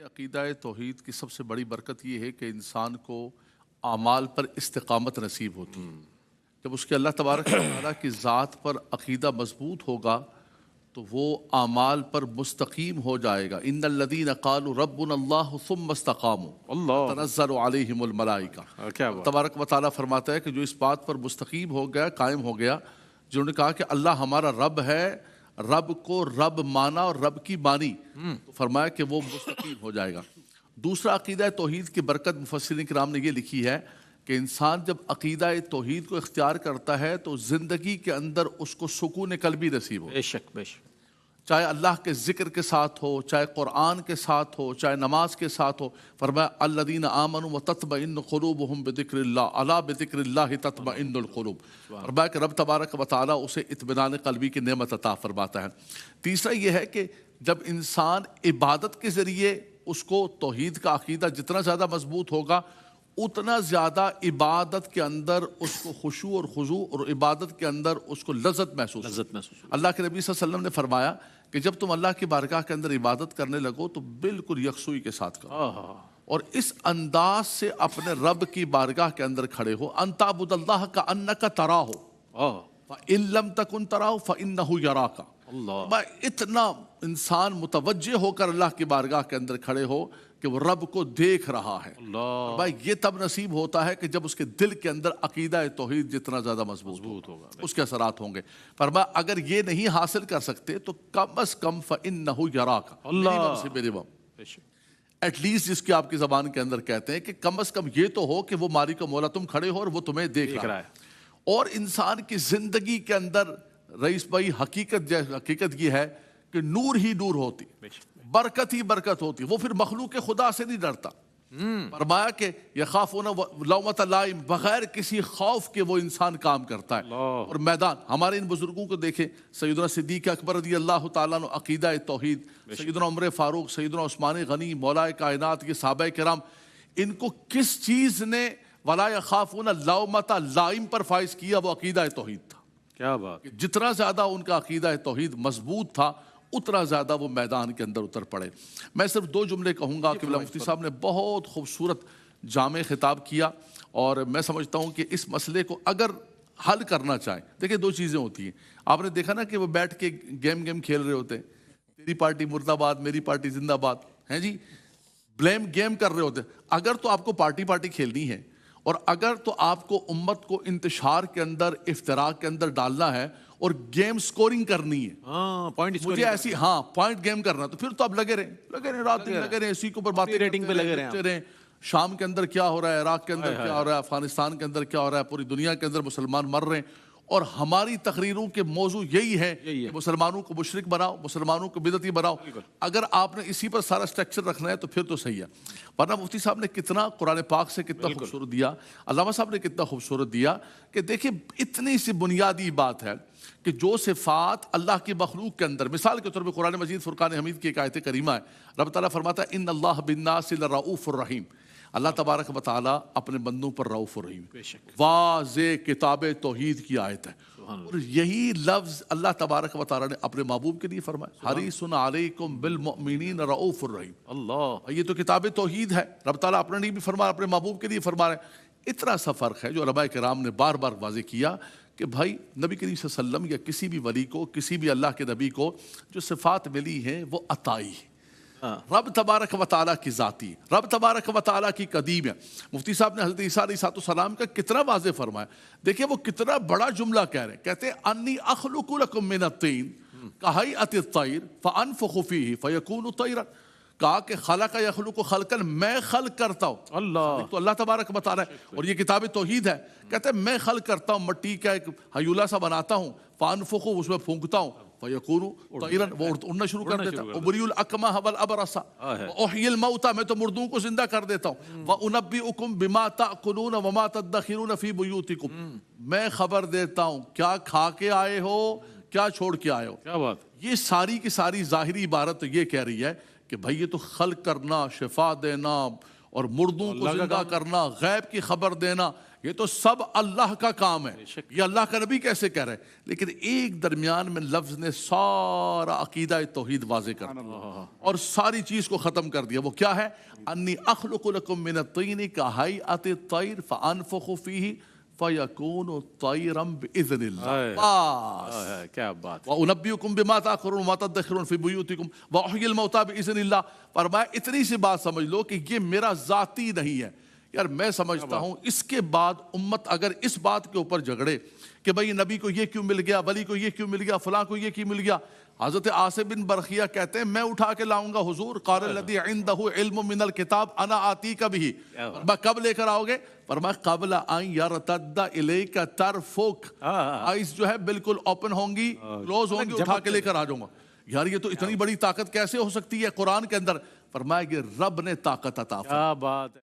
عقیدہ توحید کی سب سے بڑی برکت یہ ہے کہ انسان کو اعمال پر استقامت نصیب ہوتی ہے۔ جب اس کے اللہ تبارک و تعالیٰ کی ذات پر عقیدہ مضبوط ہوگا تو وہ اعمال پر مستقیم ہو جائے گا۔ ان الذین قالوا ربنا اللہ ثم استقاموا تنزل علیہم الملائکہ۔ تبارک و تعالیٰ فرماتا ہے کہ جو اس بات پر مستقیم ہو گیا، قائم ہو گیا، جنہوں نے کہا کہ اللہ ہمارا رب ہے، رب کو رب مانا اور رب کی مانی، تو فرمایا کہ وہ مستقیم ہو جائے گا۔ دوسرا عقیدہ توحید کی برکت مفسرین کرام نے یہ لکھی ہے کہ انسان جب عقیدہ توحید کو اختیار کرتا ہے تو زندگی کے اندر اس کو سکون قلبی نصیب ہو، بے شک بے شک، چاہے اللہ کے ذکر کے ساتھ ہو، چاہے قرآن کے ساتھ ہو، چاہے نماز کے ساتھ ہو۔ فرمایا الذین آمنوا وتطمئن قلوبہم بذکر اللہ، الا بذکر اللہ تطمئن القلوب۔ فرمایا کہ رب تبارک و تعالیٰ اسے اطمینان قلبی کی نعمت عطا فرماتا ہے۔ تیسرا یہ ہے کہ جب انسان عبادت کے ذریعے اس کو توحید کا عقیدہ جتنا زیادہ مضبوط ہوگا، اتنا زیادہ عبادت کے اندر اس کو خشوع اور خضوع اور عبادت کے اندر اس کو لذت محسوس اللہ کے نبی صلی اللہ علیہ وسلم نے فرمایا کہ جب تم اللہ کی بارگاہ کے اندر عبادت کرنے لگو تو بالکل یکسوئی کے ساتھ کرو اور اس انداز سے اپنے رب کی بارگاہ کے اندر کھڑے ہو۔ ان تعبد اللہ کأنک تراہ فإن لم تکن تراہ فإنہ یراک۔ اتنا انسان متوجہ ہو کر اللہ کی بارگاہ کے اندر کھڑے ہو کہ وہ رب کو دیکھ رہا ہے۔ بھائی یہ تب نصیب ہوتا ہے کہ جب اس کے دل کے اندر عقیدہ توحید جتنا زیادہ مضبوط ہوگا، اس کے اثرات ہوں گے۔ فرمایا اگر یہ نہیں حاصل کر سکتے تو کم از کم فإنہ یراک، ایٹ لیسٹ جس کی آپ کی زبان کے اندر کہتے ہیں کہ کم از کم یہ تو ہو کہ وہ مالک و مولا تم کھڑے ہو اور وہ تمہیں دیکھ رہا ہے۔ اور انسان کی زندگی کے اندر رئیس بھائی حقیقت یہ ہے کہ نور ہی نور ہوتی، برکت ہی برکت ہوتی، وہ پھر مخلوق خدا سے نہیں ڈرتا۔ فرمایا کہ یخافون لومۃ لائم، بغیر کسی خوف کے وہ انسان کام کرتا ہے۔ اور میدان ہمارے ان بزرگوں کو دیکھیں، سیدنا صدیق اکبر رضی اللہ تعالیٰ عنہ عقیدہ توحید، سیدنا عمر فاروق، سیدنا عثمان غنی، مولا کائنات، یہ صحابہ کرام، ان کو کس چیز نے ولا یخافون لومۃ لائم پر فائز کیا؟ وہ عقیدہ توحید تھا۔ کیا بات! جتنا زیادہ ان کا عقیدہ توحید مضبوط تھا اتنا زیادہ وہ میدان کے اندر اتر پڑے۔ میں صرف دو جملے کہوں گا کہ مفتی صاحب نے بہت خوبصورت جامع خطاب کیا، اور میں سمجھتا ہوں کہ اس مسئلے کو اگر حل کرنا چاہیں، دیکھیں دو چیزیں ہوتی ہیں۔ آپ نے دیکھا نا کہ وہ بیٹھ کے گیم کھیل رہے ہوتے ہیں، تیری پارٹی مرد آباد، میری پارٹی زندہ باد، ہیں جی، بلیم گیم کر رہے ہوتے ہیں۔ اگر تو آپ کو پارٹی کھیلنی ہے اور اگر تو آپ کو امت کو انتشار کے اندر، افتراق کے اندر ڈالنا ہے اور گیم سکورنگ کرنی ہے، مجھے ایسی پوائنٹ گیم کرنا، تو پھر تو آپ لگے رہیں رات دن لگے رہیں، اسی کے اوپر باتیں کرتے رہیں۔ شام کے اندر کیا ہو رہا ہے، عراق کے اندر کیا ہو رہا ہے، افغانستان کے اندر کیا ہو رہا ہے، پوری دنیا کے اندر مسلمان مر رہے ہیں، اور ہماری تقریروں کے موضوع یہی ہے کہ مسلمانوں کو مشرک بناؤ، مسلمانوں کو بدعتی بناؤ۔ اگر آپ نے اسی پر سارا سٹرکچر رکھنا ہے تو پھر تو صحیح ہے۔ ورنہ مفتی صاحب نے کتنا قرآن پاک سے کتنا خوبصورت دیا، علامہ صاحب نے کتنا خوبصورت دیا کہ دیکھیں اتنی سی بنیادی بات ہے کہ جو صفات اللہ کی مخلوق کے اندر، مثال کے طور پہ قرآن مجید فرقان حمید کی ایک آیت کریمہ ہے، رب تعالیٰ فرماتا ہے ان اللہ بالناس لرؤوف الرحیم۔ اللہ تبارک و تعالیٰ اپنے بندوں پر رؤوف الرحیم، واضح کتاب توحید کی آیت ہے، اور یہی لفظ اللہ تبارک و تعالیٰ نے اپنے محبوب کے لیے فرمایا، حریص علیکم بالمؤمنین رؤوف الرحیم۔ اللہ، یہ تو کتاب توحید ہے، رب تعالیٰ اپنے لیے بھی فرما، اپنے محبوب کے لیے فرما رہے ہیں۔ اتنا سا فرق ہے جو علماء کرام نے بار بار واضح کیا کہ بھائی نبی کریم صلی اللہ علیہ وسلم یا کسی بھی ولی کو، کسی بھی اللہ کے نبی کو جو صفات ملی ہیں وہ عطائی ہے، رب تبارک و تعالیٰ کی ذاتی، رب تبارک و تعالیٰ کی قدیم ہے۔ مفتی صاحب نے حضرت عیسیٰ علیہ السلام کا کتنا واضح فرمایا، دیکھیں وہ کتنا بڑا جملہ کہہ رہے ہیں، کہتے ہیں انی اخلق لکم من الطین کہیئۃ الطیر فانفخ فیہ فیکون طیرا۔ کہا کہ خلق یخلق خلقا، میں خلق کرتا ہوں، اللہ تو اللہ تبارک بتا رہا ہے، اور یہ کتاب توحید ہے، کہتے ہیں میں خلق کرتا ہوں، مٹی کا ایک ہیولہ سا بناتا ہوں، فانفخ، اس میں پھونکتا ہوں، فَيَكُونُ طَيْرًا، وہ اڑنا شروع کر دیتا، وَأُبْرِئُ الْأَكْمَحَ وَالْأَبْرَصَ وَأُحْيِي الْمَوْتَى، میں تو مردوں کو زندہ کر دیتا ہوں، وَأُنَبِّئُكُم بِمَا تَأْكُلُونَ وَمَا تَدَّخِرُونَ فِي بُيُوتِكُم، میں خبر دیتا ہوں کیا کھا کے آئے ہو، کیا چھوڑ کے آئے ہو۔ کیا بات! یہ ساری کی ساری ظاہری عبارت تو یہ کہہ رہی ہے کہ بھائی یہ تو خلق کرنا، شفا دینا اور مردوں کو زندہ کرنا، غیب کی خبر دینا، یہ تو سب اللہ کا کام ہے، یہ اللہ کا نبی کیسے کہہ رہے ہیں؟ لیکن ایک درمیان میں لفظ نے سارا عقیدہ توحید واضح کر دیا اور ساری چیز کو ختم کر دیا۔ وہ کیا ہے؟ انی اخلق لکم من الطین کہیئۃ الطیر فانفخ فیہ فیکون طیرا باذن اللہ۔ بس کیا بات! وَأُنَبِّئُكُم بِمَا تَأْكُلُونَ وَمَا تَدَّخِرُونَ فِي بُيُوتِكُمْ وَأُحْيِي الْمَوْتَىٰ بِإِذْنِ اللَّهِ۔ فرمایا اتنی سی بات سمجھ لو کہ یہ میرا ذاتی نہیں ہے۔ یار میں سمجھتا ہوں اس کے بعد امت اگر اس بات کے اوپر جھگڑے کہ بھئی نبی کو یہ کیوں مل گیا، ولی کو یہ کیوں مل گیا، فلاں کو یہ کیوں مل گیا، حضرت عاصم بن برخیہ کہتے ہیں میں اٹھا کے لاؤں گا حضور، قال الذی عندہ علم من الکتاب انا آتیک بہ، میں کب لے کر آؤ گے؟ فرمایا قبل ان یرتد الیک طرفک، آئیز جو ہے بالکل اوپن ہوں گی، کلوز ہوں گی، اٹھا کے لے کر آ جاؤں گا۔ یار یہ تو اتنی بڑی طاقت کیسے ہو سکتی ہے قرآن کے اندر؟ فرمایا کہ رب نے طاقت عطا فرمائی۔ کیا بات!